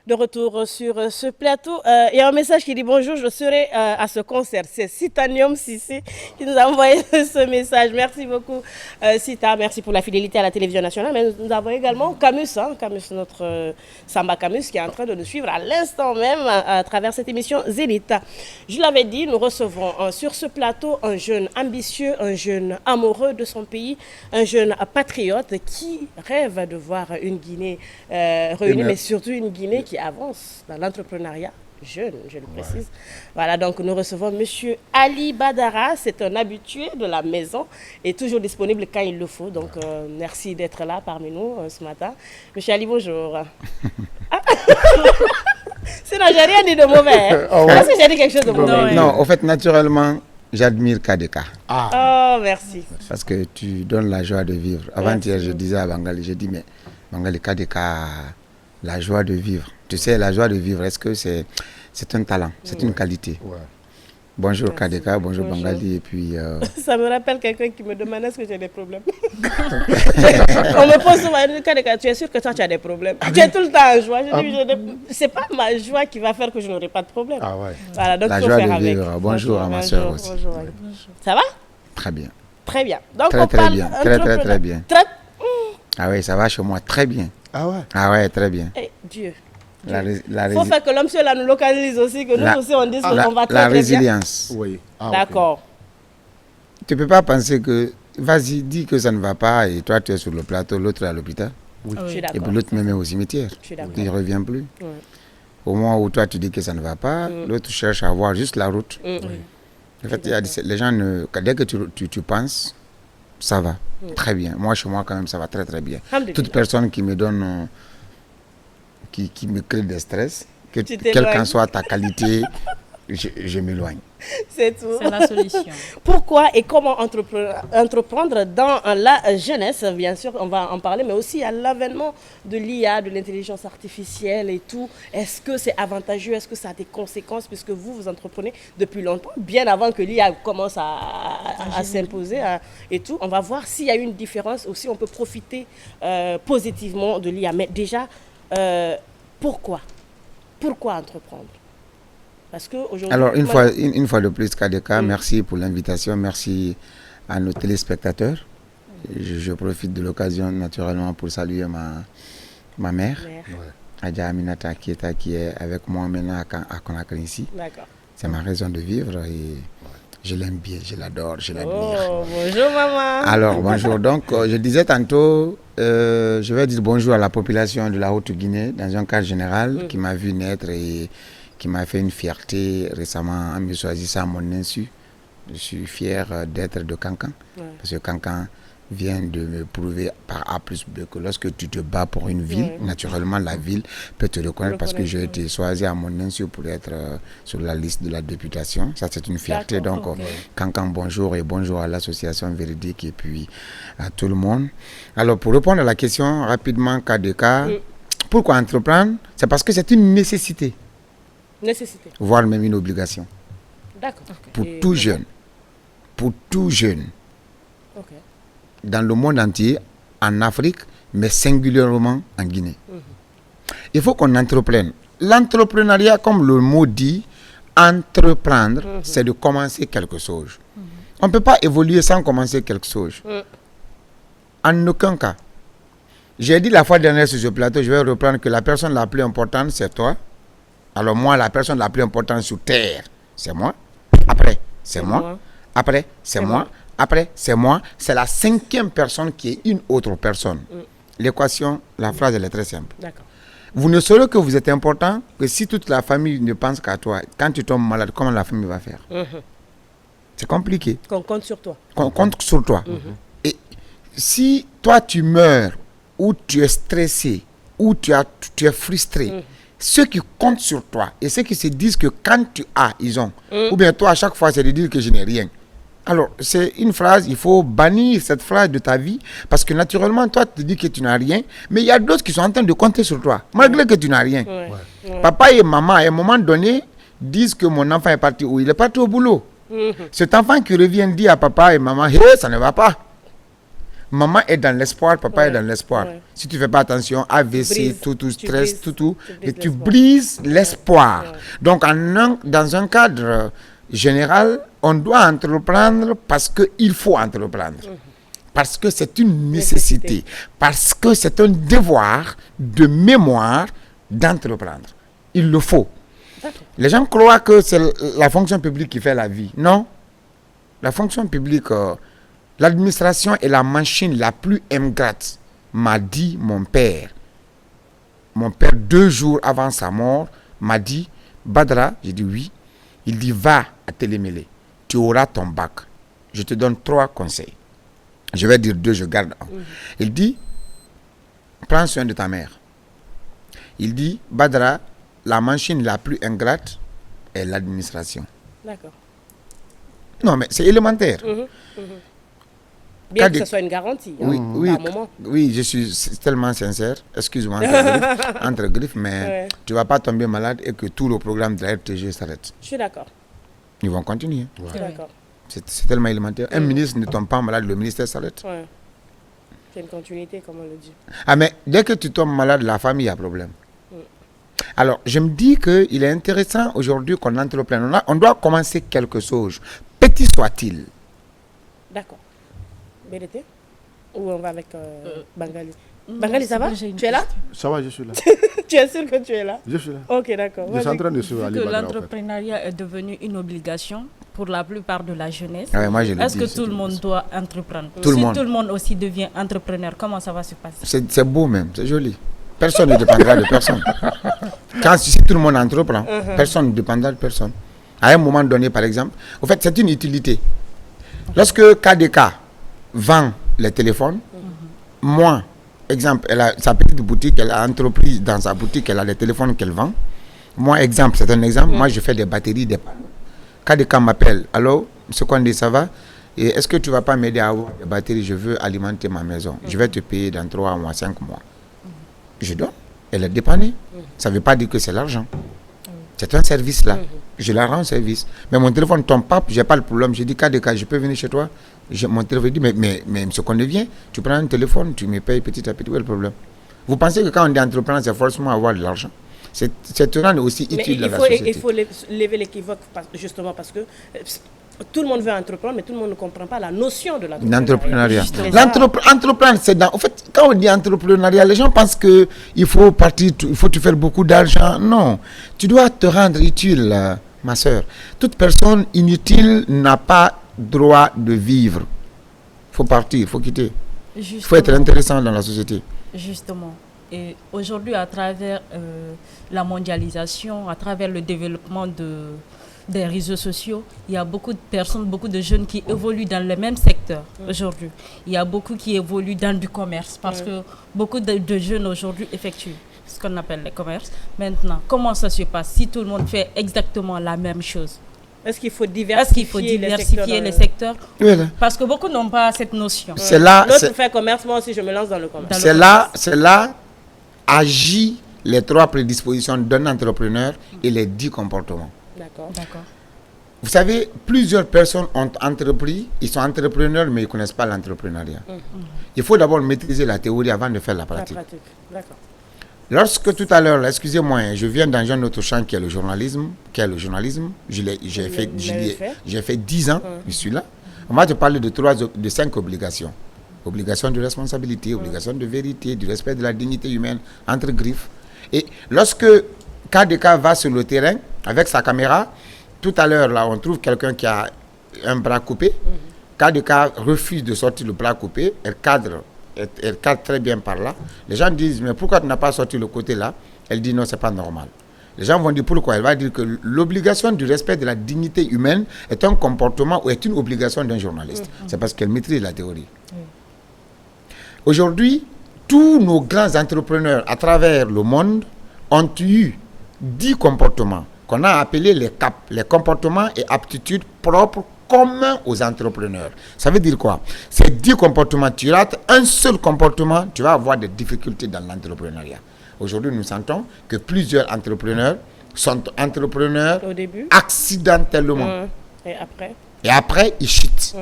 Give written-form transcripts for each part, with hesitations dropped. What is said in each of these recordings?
De retour sur ce plateau. Il y a un message qui dit bonjour, je serai à ce concert. C'est Citanium Sissi qui nous a envoyé ce message. Merci beaucoup, Cita. Merci pour la fidélité à la télévision nationale. Mais nous avons également Camus, notre Samba Camus, qui est en train de nous suivre à l'instant même à travers cette émission Zénith. Je l'avais dit, nous recevons sur ce plateau un jeune ambitieux, un jeune amoureux de son pays, un jeune patriote qui rêve de voir une Guinée réunie, mais surtout une Guinée qui avance dans l'entrepreneuriat jeune, je le précise. Voilà, donc nous recevons Monsieur Ali Badara, c'est un habitué de la maison et toujours disponible quand il le faut. Donc merci d'être là parmi nous ce matin. Monsieur Ali, bonjour. Sinon, j'ai rien dit de mauvais. Est-ce que j'ai dit quelque chose de mauvais? Non, en fait, naturellement, j'admire KDK. Oh, merci. Parce que tu donnes la joie de vivre. Avant-hier, je disais à Bangali, j'ai dit, mais Bangali KDK, la joie de vivre. Tu sais, la joie de vivre, est-ce que c'est un talent, c'est une qualité? Bonjour KDK, bonjour Bangali, et puis... Ça me rappelle quelqu'un qui me demandait est-ce que j'ai des problèmes. On me pose souvent, KDK, tu es sûr que toi tu as des problèmes? Tu es tout le temps en joie. Je dis, c'est pas ma joie qui va faire que je n'aurai pas de problème. Voilà, donc la faut joie faire de vivre. avec. Bonjour à ma soeur aussi. Bonjour. Ça va? Très bien. Très bien. Donc très, on très parle bien. Très bien. Ah oui, ça va chez moi très bien. Ah ouais? Ah ouais, très bien. Eh, Dieu. Il faut faire que l'homme là nous localise aussi, que nous aussi on dise qu'on va très, la très résilience. bien. Oui. D'accord. Tu ne peux pas penser que, vas-y, dis que ça ne va pas et toi tu es sur le plateau, l'autre est à l'hôpital. Oui. Je suis d'accord. Et puis l'autre même est au cimetière. Il ne revient plus. Oui. Au moment où toi tu dis que ça ne va pas, l'autre cherche à voir juste la route. En fait, les gens, dès que tu penses, ça va. Très bien. Moi, chez moi, quand même, ça va très très bien. Toute personne qui me donne... Qui me crée des stress, quelle qu'en soit ta qualité, je m'éloigne. C'est tout. C'est la solution. Pourquoi et comment entreprendre dans la jeunesse? Bien sûr, on va en parler, mais aussi à l'avènement de l'IA, de l'intelligence artificielle et tout. Est-ce que c'est avantageux? Est-ce que ça a des conséquences? Puisque vous entreprenez depuis longtemps, bien avant que l'IA commence à s'imposer et tout. On va voir s'il y a une différence ou si on peut profiter positivement de l'IA. Mais déjà, pourquoi entreprendre? Parce que aujourd'hui... Alors, une fois de plus, KDK, merci pour l'invitation, merci à nos téléspectateurs. Je profite de l'occasion naturellement pour saluer ma mère, Adja Aminata qui est avec moi maintenant à Conakry ici. C'est ma raison de vivre et je l'aime bien, je l'adore, je l'admire. Oh, bonjour maman. Alors, bonjour. Donc, je disais tantôt, je vais dire bonjour à la population de la Haute-Guinée dans un cadre général qui m'a vu naître et qui m'a fait une fierté récemment en me choisissant à mon insu. Je suis fier d'être de Cancan parce que Cancan vient de me prouver par A plus B que lorsque tu te bats pour une ville, naturellement la ville peut te reconnaître parce que j'ai été choisi à mon insu pour être sur la liste de la députation. Ça c'est une fierté. Donc Cancan, bonjour et bonjour à l'association Véridique et puis à tout le monde. Alors pour répondre à la question rapidement KDK, pourquoi entreprendre? C'est parce que c'est une nécessité. Voire même une obligation. D'accord. Pour tout jeune. Pour tout jeune. Dans le monde entier, en Afrique, mais singulièrement en Guinée. Il faut qu'on entreprenne. L'entrepreneuriat, comme le mot dit, entreprendre, c'est de commencer quelque chose. On ne peut pas évoluer sans commencer quelque chose. En aucun cas. J'ai dit la fois dernière sur ce plateau, je vais reprendre que la personne la plus importante, c'est toi. Alors moi, la personne la plus importante sur Terre, c'est moi. Après, c'est moi. Après, c'est moi. Après, c'est moi. C'est la cinquième personne qui est une autre personne. L'équation, la phrase, elle est très simple. Vous ne saurez que vous êtes important que si toute la famille ne pense qu'à toi. Quand tu tombes malade, comment la famille va faire? C'est compliqué. Qu'on compte sur toi. Qu'on compte sur toi. Et si toi, tu meurs, ou tu es stressé, ou tu es frustré, ceux qui comptent sur toi et ceux qui se disent que quand tu as, ils ont. Ou bien toi, à chaque fois, c'est de dire que je n'ai rien. Alors, c'est une phrase, il faut bannir cette phrase de ta vie parce que naturellement, toi, tu te dis que tu n'as rien, mais il y a d'autres qui sont en train de compter sur toi, malgré que tu n'as rien. Papa et maman, à un moment donné, disent que mon enfant est parti où? Il est parti au boulot. Cet enfant qui revient dit à papa et maman, hey, ça ne va pas. Maman est dans l'espoir, papa est dans l'espoir. Ouais. Si tu ne fais pas attention, AVC, brises, tout, tu stress, brises, tout, tu et brises tu l'espoir. brises l'espoir. Ouais. Donc, dans un cadre général, on doit entreprendre parce qu'il faut entreprendre. Parce que c'est une nécessité. Parce que c'est un devoir de mémoire d'entreprendre. Il le faut. Les gens croient que c'est la fonction publique qui fait la vie. Non. La fonction publique, l'administration est la machine la plus ingrate, m'a dit mon père. Mon père, 2 jours avant sa mort, m'a dit, Badra, j'ai dit oui. Il dit, va à Télémélé, tu auras ton bac. Je te donne 3 conseils. Je vais dire 2, je garde 1. Il dit, prends soin de ta mère. Il dit, Badra, la machine la plus ingrate est l'administration. D'accord. Non, mais c'est élémentaire. Bien que ce soit une garantie. Oui, hein, oui, par moment. oui, je suis tellement sincère. Excuse-moi entre griffes, mais tu ne vas pas tomber malade et que tout le programme de la RTG s'arrête. Je suis d'accord. Ils vont continuer. Je suis d'accord. C'est tellement élémentaire. Un ministre ne tombe pas malade, le ministère s'arrête. Ouais. C'est une continuité, comme on le dit. Ah, mais dès que tu tombes malade, la famille a problème. Alors, je me dis qu'il est intéressant aujourd'hui qu'on entreprenne. On doit commencer quelque chose, petit soit-il. D'accord. BDT? Ou on va avec Bangali? Bangali, ça va? Tu es là? Ça va, je suis là. Tu es sûr que tu es là? Je suis là. Ok, d'accord. Je suis en train de suivre Vu Ali que Badra, en fait. l'entrepreneuriat est devenu une obligation pour la plupart de la jeunesse, Ah ouais, moi, je le est-ce dis, que c'est tout le une monde chose. doit entreprendre? Tout le Si monde. tout le monde aussi devient entrepreneur, comment ça va se passer? C'est beau même, c'est joli. Personne ne dépendra de personne. Si tout le monde entreprend, personne ne dépendra de personne. À un moment donné, par exemple, au fait, c'est une utilité. Lorsque KDK vend les téléphones, moi, exemple, elle a sa petite boutique, elle a entreprise dans sa boutique, elle a les téléphones qu'elle vend. Moi, exemple, c'est un exemple, moi je fais des batteries, des panneaux. KDK m'appelle, allô, M. Kondé, ça va? Et est-ce que tu ne vas pas m'aider à avoir des batteries? Je veux alimenter ma maison. Je vais te payer dans 3 mois, 5 mois. Je donne. Elle est dépannée. Ça ne veut pas dire que c'est l'argent. C'est un service là. Je la rends service. Mais mon téléphone ne tombe pas, je n'ai pas le problème. Je dis, KDK, je peux venir chez toi? Mon téléphone dit, mais M. Kondé vient, tu prends un téléphone, tu me payes petit à petit. Où est le problème? Vous pensez que quand on est entrepreneur, c'est forcément avoir de l'argent? C'est te rendre aussi Mais utile à il la faut, société. il faut lever l'équivoque, justement parce que tout le monde veut entreprendre, mais tout le monde ne comprend pas la notion de L'entrepreneuriat. Justement. Entreprendre, c'est dans. En fait, quand on dit entrepreneuriat, les gens pensent que il faut partir, il faut te faire beaucoup d'argent. Non, tu dois te rendre utile, ma soeur. Toute personne inutile n'a pas droit de vivre. Il faut partir, il faut quitter. Il faut être intéressant dans la société. Justement. Et aujourd'hui, à travers la mondialisation, à travers le développement des réseaux sociaux, il y a beaucoup de personnes, beaucoup de jeunes qui évoluent dans le même secteur aujourd'hui. Il y a beaucoup qui évoluent dans du commerce parce que beaucoup de jeunes aujourd'hui effectuent ce qu'on appelle le commerce. Maintenant, comment ça se passe si tout le monde fait exactement la même chose? Est-ce qu'il faut diversifier, les secteurs? Voilà. Parce que beaucoup n'ont pas cette notion. C'est là. L'autre fait commerce, moi aussi je me lance dans le commerce. C'est là agit les 3 prédispositions d'un entrepreneur et les 10 comportements. D'accord. Vous savez, plusieurs personnes ont entrepris, ils sont entrepreneurs, mais ils ne connaissent pas l'entrepreneuriat. Il faut d'abord maîtriser la théorie avant de faire la pratique. D'accord. Lorsque tout à l'heure, excusez-moi, je viens dans un autre champ qui est le journalisme, j'ai fait 10 ans, je suis là. On va te parler de 5 obligations. Obligation de responsabilité, obligation de vérité, du respect de la dignité humaine, entre griffes. Et lorsque KDK va sur le terrain avec sa caméra, tout à l'heure, là, on trouve quelqu'un qui a un bras coupé. KDK refuse de sortir le bras coupé, elle cadre très bien par là. Les gens disent, mais pourquoi tu n'as pas sorti le côté là? Elle dit, non, c'est pas normal. Les gens vont dire pourquoi. Elle va dire que l'obligation du respect de la dignité humaine est un comportement ou est une obligation d'un journaliste. C'est parce qu'elle maîtrise la théorie. Aujourd'hui, tous nos grands entrepreneurs à travers le monde ont eu 10 comportements qu'on a appelés les CAP, les comportements et aptitudes propres communs aux entrepreneurs. Ça veut dire quoi? Ces 10 comportements, tu rates un seul comportement, tu vas avoir des difficultés dans l'entrepreneuriat. Aujourd'hui, nous sentons que plusieurs entrepreneurs sont entrepreneurs au début, accidentellement. Et après, ils chutent.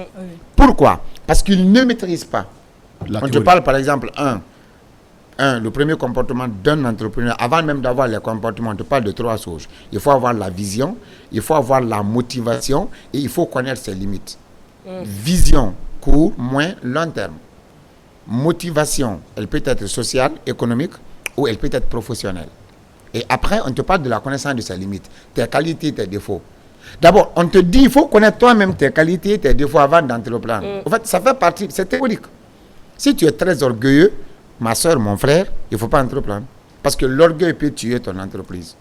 Pourquoi? Parce qu'ils ne maîtrisent pas On te parle par exemple, le premier comportement d'un entrepreneur, avant même d'avoir les comportements, on te parle de 3 choses. Il faut avoir la vision, il faut avoir la motivation et il faut connaître ses limites. Vision, court, moyen, long terme. Motivation, elle peut être sociale, économique ou elle peut être professionnelle. Et après, on te parle de la connaissance de ses limites, tes qualités, tes défauts. D'abord, on te dit, il faut connaître toi-même tes qualités, tes défauts avant d'entreprendre. En fait, ça fait partie, c'est théorique. Si tu es très orgueilleux, ma soeur, mon frère, il ne faut pas entreprendre. Parce que l'orgueil peut tuer ton entreprise.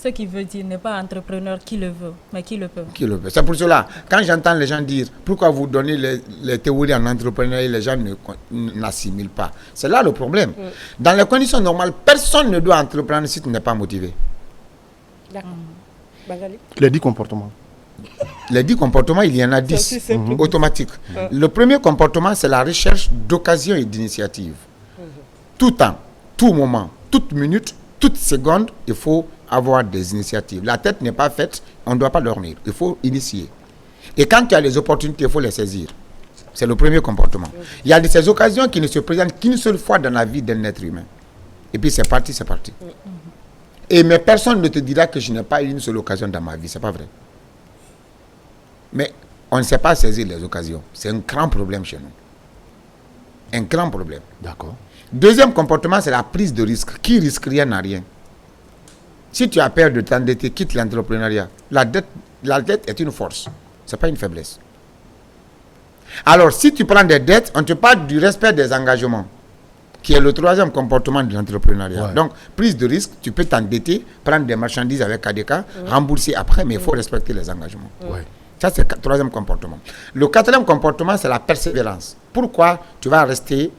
Ce qui veut dire n'est pas entrepreneur qui le veut, mais qui le peut. Qui le peut. C'est pour cela, quand j'entends les gens dire pourquoi vous donnez les théories en entrepreneuriat, les gens n'assimilent pas. C'est là le problème. Dans les conditions normales, personne ne doit entreprendre si tu n'es pas motivé. D'accord. Bangali. Les 10 comportements. Les 10 comportements, il y en a 10 automatiques. Le premier comportement, c'est la recherche d'occasion et d'initiative. Tout temps, tout moment, toute minute, toute seconde, il faut avoir des initiatives. La tête n'est pas faite, on ne doit pas dormir. Il faut initier. Et quand tu as les opportunités, il faut les saisir. C'est le premier comportement. Il y a de ces occasions qui ne se présentent qu'une seule fois dans la vie d'un être humain. Et puis c'est parti, c'est parti. Mais personne ne te dira que je n'ai pas eu une seule occasion dans ma vie. C'est pas vrai. Mais on ne sait pas saisir les occasions. C'est un grand problème chez nous. Un grand problème. D'accord. Deuxième comportement, c'est la prise de risque. Qui risque rien n'a rien. Si tu as peur de t'endetter, quitte l'entrepreneuriat. La dette est une force. Ce n'est pas une faiblesse. Alors, si tu prends des dettes, on te parle du respect des engagements, qui est le troisième comportement de l'entrepreneuriat. Ouais. Donc, prise de risque, tu peux t'endetter, prendre des marchandises avec KDK, rembourser après, mais il faut respecter les engagements. Ouais. Ça, c'est le troisième comportement. Le quatrième comportement, c'est la persévérance. Pourquoi tu vas rester?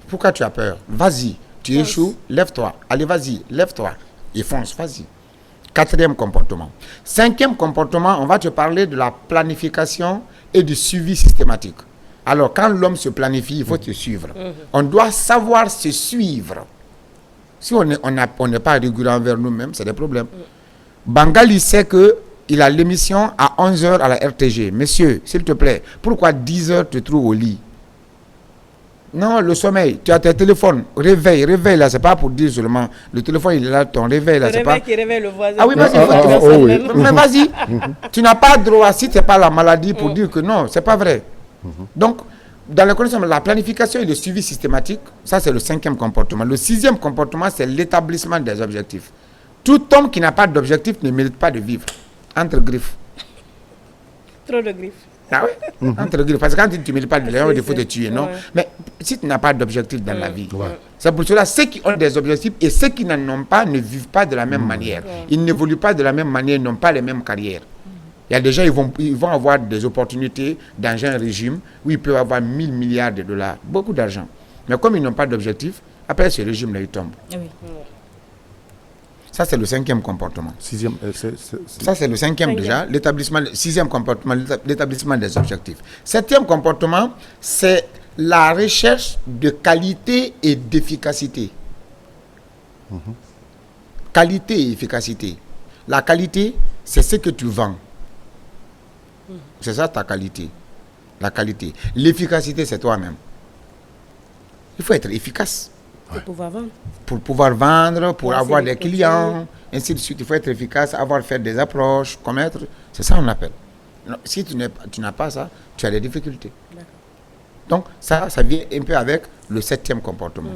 Pourquoi tu as peur? Vas-y. Tu échoues, lève-toi. Allez, vas-y, lève-toi. Et fonce, vas-y. Quatrième comportement. Cinquième comportement, on va te parler de la planification et du suivi systématique. Alors, quand l'homme se planifie, il faut te suivre. On doit savoir se suivre. Si on n'est pas rigoureux envers nous-mêmes, c'est des problèmes. Bangali sait qu'il a l'émission à 11h à la RTG. Monsieur, s'il te plaît, pourquoi 10h tu te trouves au lit? Non, le sommeil, tu as tes téléphones, réveille là, c'est pas pour dire seulement, le téléphone il est là, ton réveil là, c'est pas... qui réveille le voisin. Ah oui, vas-y, mais vas-y, tu n'as pas droit, si tu n'es pas la maladie, pour dire que non, c'est pas vrai. Donc, dans les conditions, la planification et le suivi systématique, ça c'est le cinquième comportement. Le sixième comportement, c'est l'établissement des objectifs. Tout homme qui n'a pas d'objectif ne mérite pas de vivre. Entre griffes. Trop de griffes. Ah oui, entre griffes. Parce que quand tu ne mérites pas de lion, il faut te tuer, non? Mais si tu n'as pas d'objectif dans la vie, c'est pour cela ceux qui ont des objectifs et ceux qui n'en ont pas ne vivent pas de la même manière. Ils n'évoluent pas de la même manière, ils n'ont pas les mêmes carrières. Il y a des gens, ils vont avoir des opportunités dans un régime où ils peuvent avoir 1000 milliards de dollars, beaucoup d'argent. Mais comme ils n'ont pas d'objectif, après ce régime-là, ils tombent. Ça, c'est le cinquième comportement. Sixième, ça, c'est le cinquième déjà. Sixième comportement, l'établissement des objectifs. Septième comportement, c'est la recherche de qualité et d'efficacité. Qualité et efficacité. La qualité, c'est ce que tu vends. C'est ça ta qualité. La qualité. L'efficacité, c'est toi-même. Il faut être efficace. Pour pouvoir vendre. Pour pouvoir vendre, pour avoir des clients, ainsi de suite. Il faut être efficace, fait des approches, commettre. C'est ça qu'on appelle. Si tu n'as pas ça, tu as des difficultés. Donc, ça vient un peu avec le septième comportement.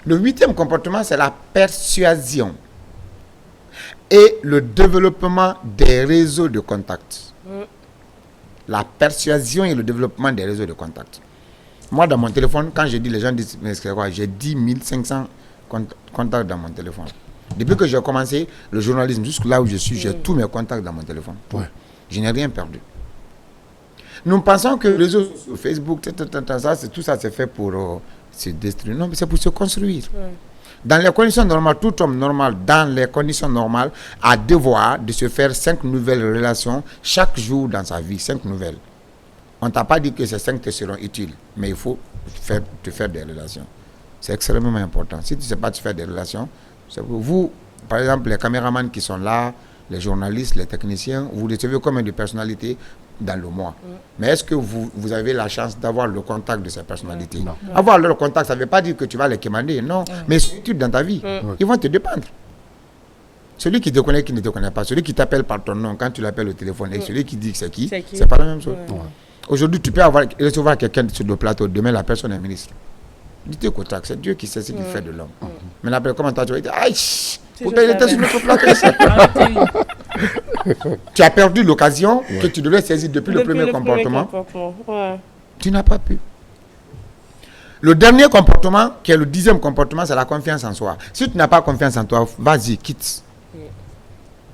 Le huitième comportement, c'est la persuasion et le développement des réseaux de contacts. La persuasion et le développement des réseaux de contacts. Moi, dans mon téléphone, quand je dis, les gens disent, mais c'est quoi? J'ai 10 500 contacts dans mon téléphone. Depuis que j'ai commencé le journalisme, jusque là où je suis, j'ai tous mes contacts dans mon téléphone. Je n'ai rien perdu. Nous pensons que les réseaux sociaux, Facebook, tout ça, c'est fait pour se détruire. Non, mais c'est pour se construire. Dans les conditions normales, tout homme normal, dans les conditions normales, a devoir de se faire 5 nouvelles relations chaque jour dans sa vie, 5 nouvelles. On ne t'a pas dit que ces 5 te seront utiles, mais il faut te faire des relations. C'est extrêmement important. Si tu ne sais pas te faire des relations, c'est pour vous, par exemple, les caméramans qui sont là, les journalistes, les techniciens, vous recevez combien de personnalités? dans le mois. Mais est-ce que vous avez la chance d'avoir le contact de ces personnalités? Non. Avoir leur contact, ça ne veut pas dire que tu vas les commander, non. Mais c'est dans ta vie. Ils vont te dépendre. Celui qui te connaît, qui ne te connaît pas, celui qui t'appelle par ton nom quand tu l'appelles au téléphone, et celui qui dit que c'est qui, c'est pas la même chose. Aujourd'hui, tu peux recevoir quelqu'un sur le plateau, demain la personne est ministre. Dites qu'au tac, c'est Dieu qui sait ce qu'il fait de l'homme. Mais après, comment tu vas dire, aïe, pourtant il était sur notre plateau. Tu as perdu l'occasion que tu devais saisir depuis le premier comportement. Tu n'as pas pu. Le dernier comportement, qui est le 10e comportement, c'est la confiance en soi. Si tu n'as pas confiance en toi, vas-y, quitte. Il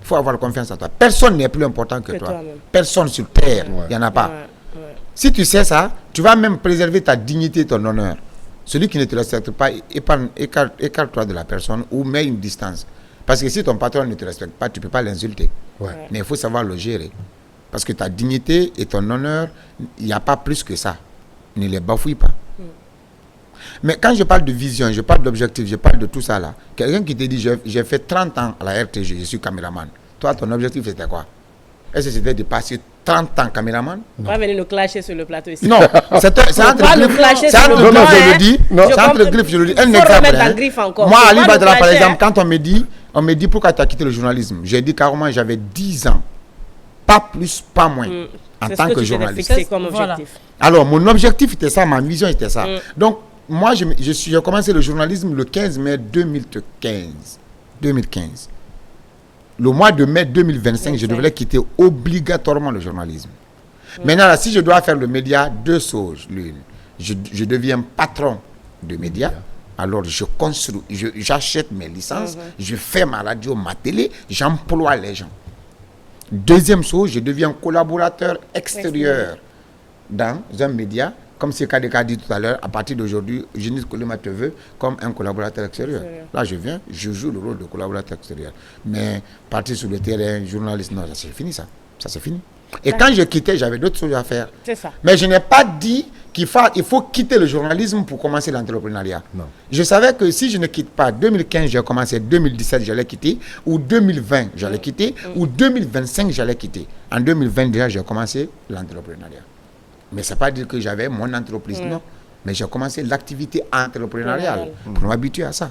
faut avoir confiance en toi. Personne n'est plus important que toi. Personne sur terre, il n'y en a pas. Si tu sais ça, tu vas même préserver ta dignité et ton honneur. Celui qui ne te respecte pas, écarte-toi de la personne ou mets une distance. Parce que si ton patron ne te respecte pas, tu ne peux pas l'insulter. Mais il faut savoir le gérer. Parce que ta dignité et ton honneur, il n'y a pas plus que ça. Ne les bafouille pas. Mais quand je parle de vision, je parle d'objectif, je parle de tout ça là. Quelqu'un qui te dit, j'ai fait 30 ans à la RTG, je suis caméraman. Toi, ton objectif c'était quoi? Est-ce que c'était de passer 30 ans caméraman? On va venir nous clasher sur le plateau ici. Non, c'est entre griffes. C'est entre griffes, je le dis. C'est entre griffes, je le dis. Un exemple. Moi, Ali Badra, par exemple, quand on me dit pourquoi tu as quitté le journalisme, j'ai dit carrément j'avais 10 ans. Pas plus, pas moins. En tant que journaliste. Alors, mon objectif était ça, ma vision était ça. Donc, moi, j'ai commencé le journalisme le 15 mai 2015. Le mois de mai 2025, je devrais quitter obligatoirement le journalisme. Maintenant, là, si je dois faire le média, deux choses. L'une, je deviens patron de médias. Alors, je construis, j'achète mes licences, je fais ma radio, ma télé, j'emploie les gens. Deuxième chose, je deviens collaborateur extérieur dans un média. Comme c'est KDK dit tout à l'heure, à partir d'aujourd'hui, Eugénie Kolima te veut comme un collaborateur extérieur. Là, je viens, je joue le rôle de collaborateur extérieur. Mais partir sur le terrain, journaliste, non, c'est fini ça. Ça, c'est fini. Et quand je quittais, j'avais d'autres choses à faire. C'est ça. Mais je n'ai pas dit qu'il faut quitter le journalisme pour commencer l'entrepreneuriat. Je savais que si je ne quitte pas, 2015, j'ai commencé, 2017, j'allais quitter, ou 2020, j'allais quitter, ou 2025, j'allais quitter. En 2020, déjà, j'ai commencé l'entrepreneuriat. Mais ça ne veut pas dire que j'avais mon entreprise, non. Mais j'ai commencé l'activité entrepreneuriale pour m'habituer à ça.